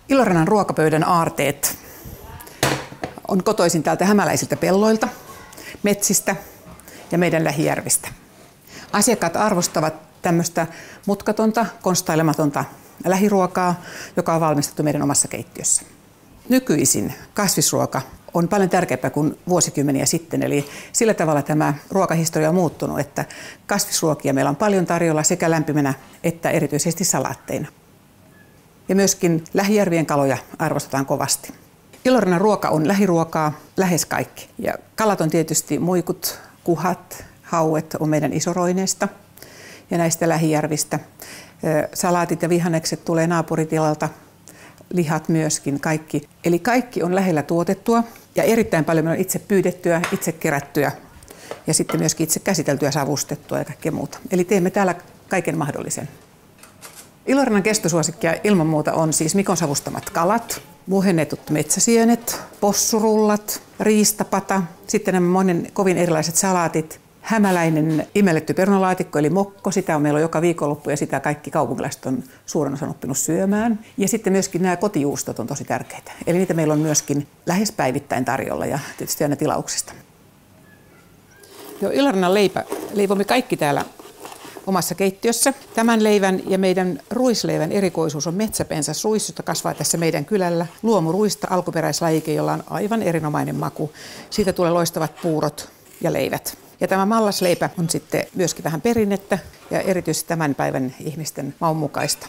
Ilorannan ruokapöydän aarteet on kotoisin täältä hämäläisiltä pelloilta, metsistä ja meidän lähijärvistä. Asiakkaat arvostavat tämmöistä mutkatonta, konstailematonta lähiruokaa, joka on valmistettu meidän omassa keittiössä. Nykyisin kasvisruoka on paljon tärkeämpää kuin vuosikymmeniä sitten, eli sillä tavalla tämä ruokahistoria on muuttunut, että kasvisruokia meillä on paljon tarjolla sekä lämpimänä että erityisesti salaatteina. Ja myöskin lähijärvien kaloja arvostetaan kovasti. Ilorannan ruoka on lähiruokaa lähes kaikki. Ja kalat on tietysti muikut, kuhat, hauet on meidän isoroineista ja näistä lähijärvistä. Salaatit ja vihannekset tulee naapuritilalta, lihat myöskin, kaikki. Eli kaikki on lähellä tuotettua ja erittäin paljon on itse pyydettyä, itse kerättyä ja sitten myöskin itse käsiteltyä, savustettua ja kaikkea muuta. Eli teemme täällä kaiken mahdollisen. Ilorannan kestosuosikkia ilman muuta on siis Mikon savustamat kalat, muhennetut metsäsienet, possurullat, riistapata, sitten nämä monen kovin erilaiset salaatit, hämäläinen imelletty perunalaatikko eli mokko, sitä on meillä joka viikonloppu ja sitä kaikki kaupunkilaiset on suurin osan oppinut syömään. Ja sitten myöskin nämä kotijuustot on tosi tärkeitä, eli niitä meillä on myöskin lähes päivittäin tarjolla ja tietysti aina tilauksesta. Ilorannan leipä leivomme kaikki täällä omassa keittiössä. Tämän leivän ja meidän ruisleivän erikoisuus on metsäpensasruis, jota kasvaa tässä meidän kylällä. Luomuruista, alkuperäislajike, jolla on aivan erinomainen maku. Siitä tulee loistavat puurot ja leivät. Ja tämä mallasleipä on sitten myöskin vähän perinnettä ja erityisesti tämän päivän ihmisten maun mukaista.